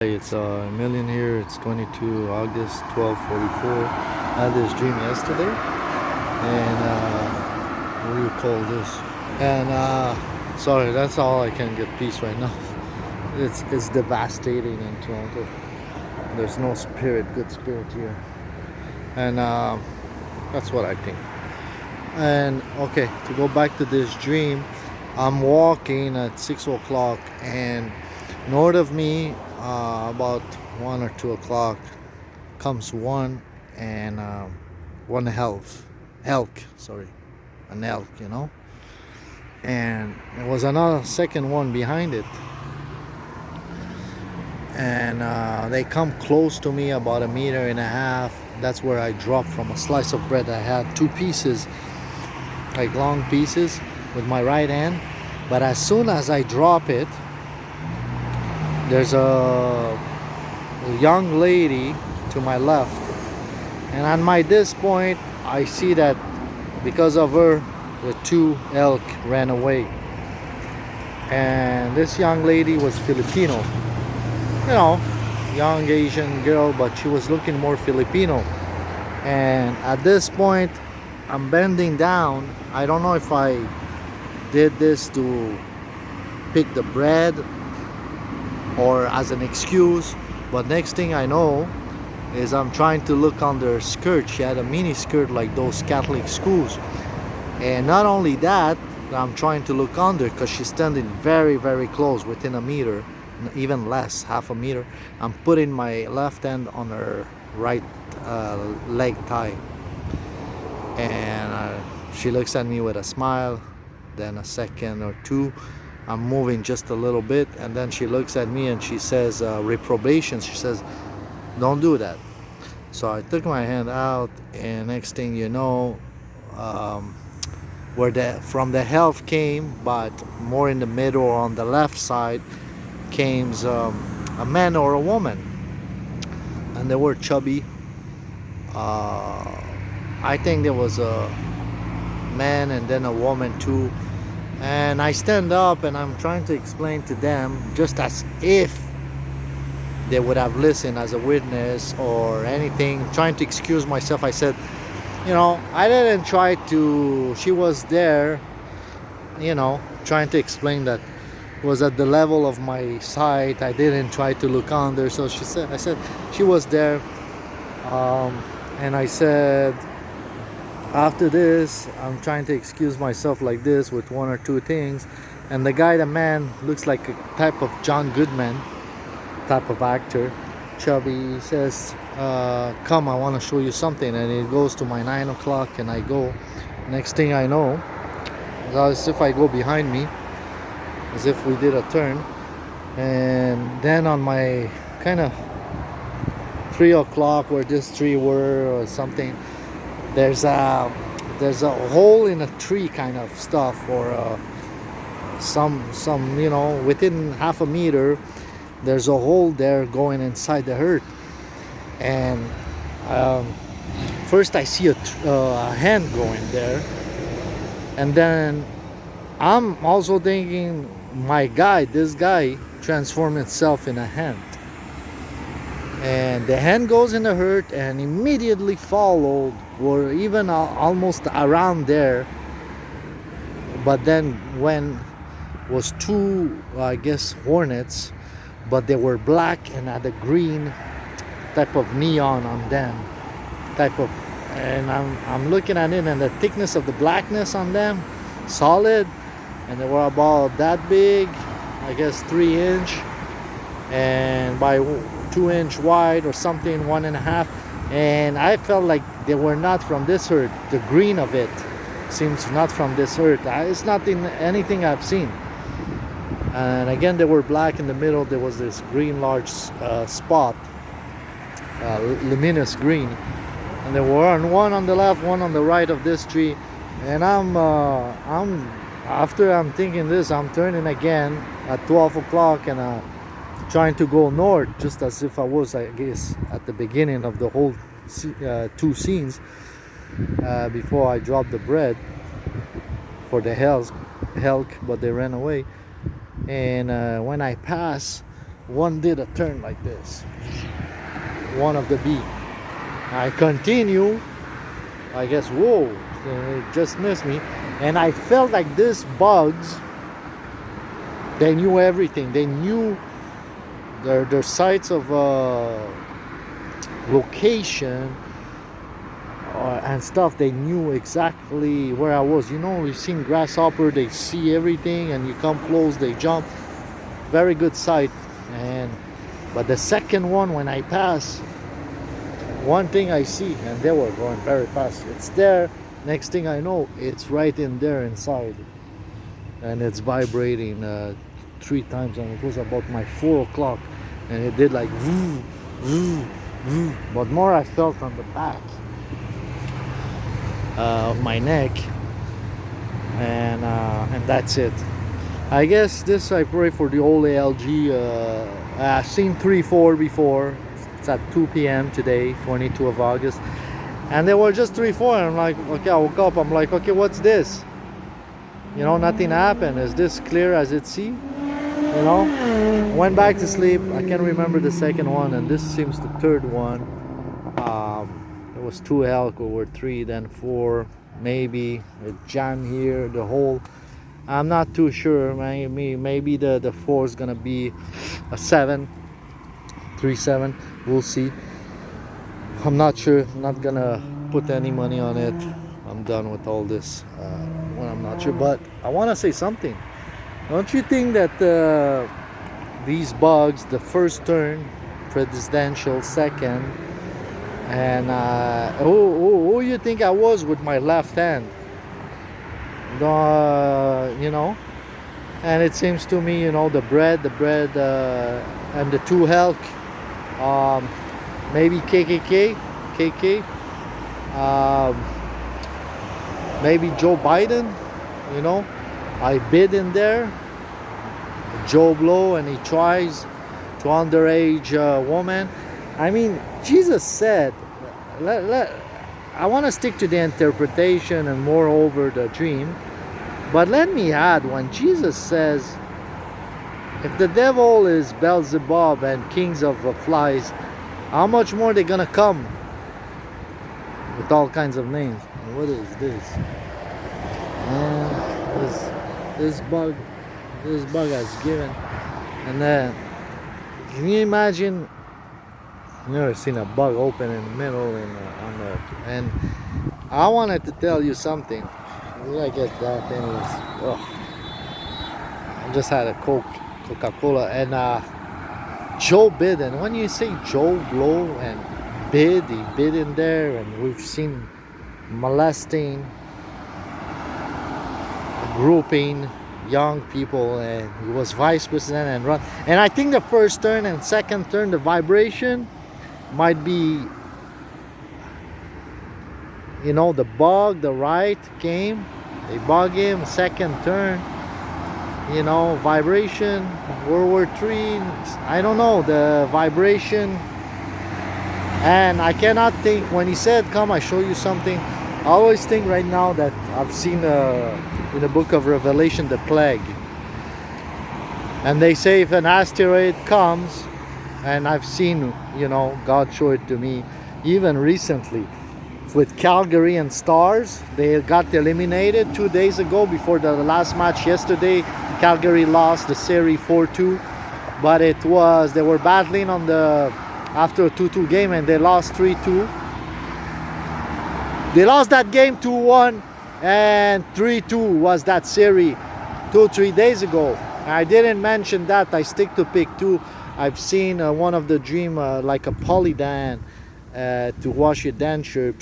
Hey, it's a million here. It's 22 August 12:44. I had this dream yesterday, and what do you call this? And sorry, that's all I can get peace right now. It's devastating in Toronto. There's no spirit, good spirit here, and that's what I think. And okay, to go back to this dream, I'm walking at 6 o'clock, and north of me, about 1 or 2 o'clock, comes one and one elk, sorry, an elk, and there was another second one behind it, and they come close to me about 1.5 meters. That's where I dropped from a slice of bread. I had two pieces, like long pieces, with my right hand, but as soon as I drop it, there's a young lady to my left, and on this point I see that because of her the two elk ran away. And this young lady was Filipino, young Asian girl, but she was looking more Filipino. And at this point I'm bending down. I don't know if I did this to pick the bread or as an excuse, but next thing I know is I'm trying to look under her skirt. She had a mini skirt like those Catholic schools, and not only that, I'm trying to look under because she's standing very very close, within 1 meter, even less, half a meter. I'm putting my left hand on her right leg thigh, and she looks at me with a smile. Then a second or two, I'm moving just a little bit, and then she looks at me and she says, reprobation. She says, don't do that. So I took my hand out, and next thing you know, from the health came, but more in the middle or on the left side, came a man or a woman, and they were chubby. I think there was a man and then a woman too. And I stand up and I'm trying to explain to them, just as if they would have listened as a witness or anything, trying to excuse myself. I said, I didn't try to, she was there, trying to explain that it was at the level of my sight. I didn't try to look under. So I said she was there. And I said, after this, I'm trying to excuse myself like this with one or two things. And the man, looks like a type of John Goodman type of actor, chubby. He says, come, I want to show you something. And it goes to my 9 o'clock, and I go. Next thing I know, as if I go behind me, as if we did a turn. And then on my kind of 3 o'clock, where this tree were or something, there's a hole in a tree kind of stuff, or some within half a meter, there's a hole there going inside the herd. And first I see a hand going there, and then I'm also thinking, this guy transformed itself in a hand. And the hand goes in the hurt, and immediately followed, or even almost around there. But then when was two, I guess, hornets, but they were black and had a green type of neon on them, and I'm looking at it, and the thickness of the blackness on them, solid, and they were about that big, I guess 3 inch, and by 2 inch wide or something, 1.5. And I felt like they were not from this herd. The green of it seems not from this herd. It's not in anything I've seen. And again, they were black. In the middle there was this green large spot, luminous green, and there were one on the left, one on the right of this tree. And I'm after I'm thinking this, I'm turning again at 12 o'clock, and trying to go north, just as if I was, I guess, at the beginning of the whole two scenes, before I dropped the bread for the elk, but they ran away. And when I pass one did a turn like this, one of the bee. I continue, I guess, whoa, it just missed me. And I felt like these bugs, they knew everything. They knew their sites of location and stuff. They knew exactly where I was. You know, we've seen grasshopper, they see everything, and you come close, they jump. Very good sight. But the second one, when I pass, one thing I see, and they were going very fast, it's there. Next thing I know, it's right in there inside, and it's vibrating 3 times, and it was about my 4 o'clock, and it did like woo, woo, woo. But more I felt on the back of my neck, and that's it. I guess this, I pray for the old ALG. I've seen 3-4 before. It's at 2 p.m. today, 22 of August, and they were just 3-4, and I'm like, okay, I woke up, I'm like, okay, what's this? You know, nothing happened. Is this clear as it see? You know, went back to sleep. I can't remember the second one, and this seems the third one. It was 2 elk over 3, then 4, maybe a jam here, the whole. I'm not too sure. Maybe the 4 is gonna be a 7, 3-7. We'll see. I'm not sure. I'm not gonna put any money on it. I'm done with all this when I'm not sure. But I want to say something. Don't you think that these bugs, the first turn, presidential, second, and who you think I was with my left hand? You know, and it seems to me, you know, the bread, and the 2 elk, maybe KK, maybe Joe Biden, you know. I bid in there, Joe Blow, and he tries to underage woman. I mean, Jesus said, I want to stick to the interpretation and moreover the dream. But let me add, when Jesus says, if the devil is Beelzebub and kings of flies, how much more they're gonna come with all kinds of names? And what is this? This bug has given. And then, can you imagine? I've never seen a bug open in the middle and I wanted to tell you something. Where did I get that anyways? Oh, I just had a Coca-Cola, and Joe bid, and when you say Joe Blow and bid, he bid in there, and we've seen molesting, grouping young people, and he was vice president and run. And I think the first turn and second turn, the vibration might be, you know, the bug, the right came, they bug him, second turn, you know, vibration, World War III, I don't know, the vibration. And I cannot think, when he said, come, I show you something, I always think right now that I've seen in the book of Revelation, the plague. And they say if an asteroid comes, and I've seen, you know, God showed it to me, even recently, with Calgary and Stars, they got eliminated 2 days ago before the last match yesterday. Calgary lost the series 4-2, but it was, they were battling on the, after a 2-2 game, and they lost 3-2. They lost that game 2-1, and 3-2 was that series 2-3 days ago. I didn't mention that, I stick to pick 2. I've seen one of the dream like a polydan to wash your denture,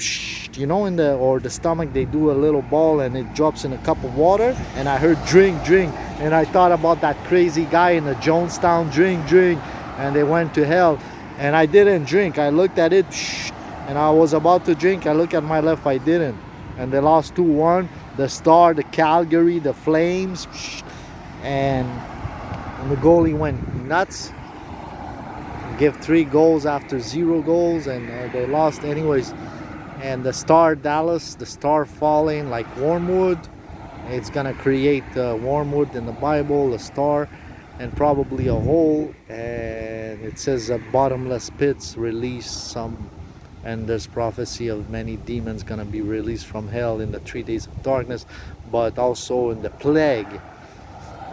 you know, in the stomach they do a little ball and it drops in a cup of water, and I heard drink, and I thought about that crazy guy in the Jonestown, drink, and they went to hell. And I didn't drink. I looked at it, and I was about to drink. I look at my left, I didn't, and they lost 2-1. The Star, the Calgary, the Flames, and the goalie went nuts. Give 3 goals after 0 goals, and they lost anyways. And the Star, Dallas, the Star falling like wormwood. It's gonna create wormwood in the Bible, the star, and probably a hole. It says that bottomless pits release some, and there's prophecy of many demons gonna be released from hell in the 3 days of darkness, but also in the plague.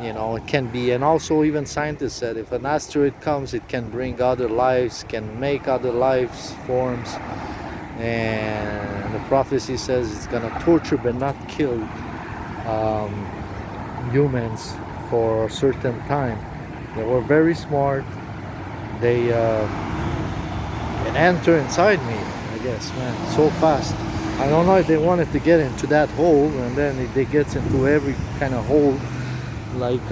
It can be, and also even scientists said if an asteroid comes, it can bring other lives, can make other lives forms, and the prophecy says it's gonna torture but not kill humans for a certain time. They were very smart. They can enter inside me, I guess, man, so fast. I don't know if they wanted to get into that hole, and then if they get into every kind of hole, like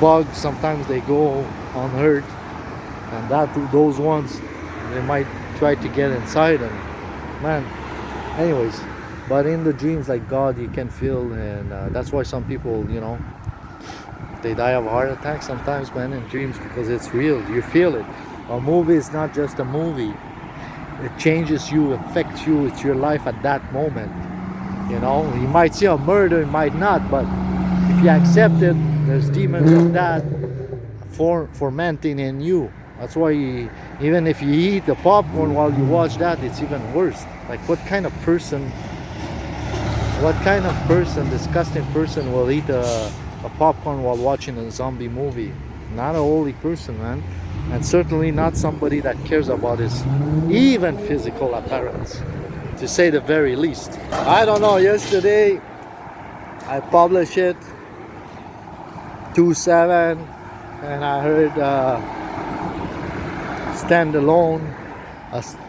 bugs, sometimes they go unhurt, and those ones, they might try to get inside them, man. Anyways, but in the dreams, like God, you can feel, and that's why some people, they die of heart attack sometimes, man, in dreams, because it's real. You feel it. A movie is not just a movie. It changes you, affects you. It's your life at that moment. You might see a murder, you might not, but if you accept it, there's demons of that fermenting in you. That's why even if you eat the popcorn while you watch that, it's even worse. Like, what kind of disgusting person will eat a popcorn while watching a zombie movie? Not a holy person, man. And certainly not somebody that cares about his even physical appearance, to say the very least. I don't know, yesterday I published it 2/7, and I heard stand alone.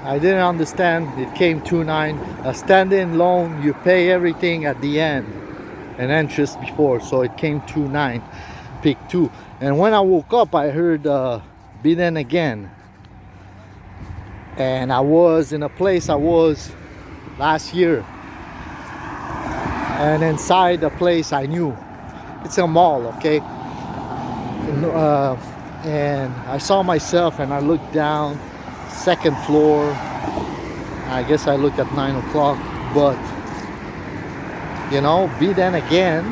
I didn't understand. It came 2/9. A standing loan, you pay everything at the end and interest before, so it came 2/9. Pick 2. And when I woke up, I heard be then again, and I was in a place I was last year, and inside the place I knew. It's a mall, okay? And I saw myself, and I looked down, second floor. I guess I looked at 9 o'clock, but be then again.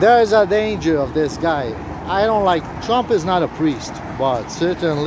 There is a danger of this guy. I don't like Trump. Is not a priest, but certainly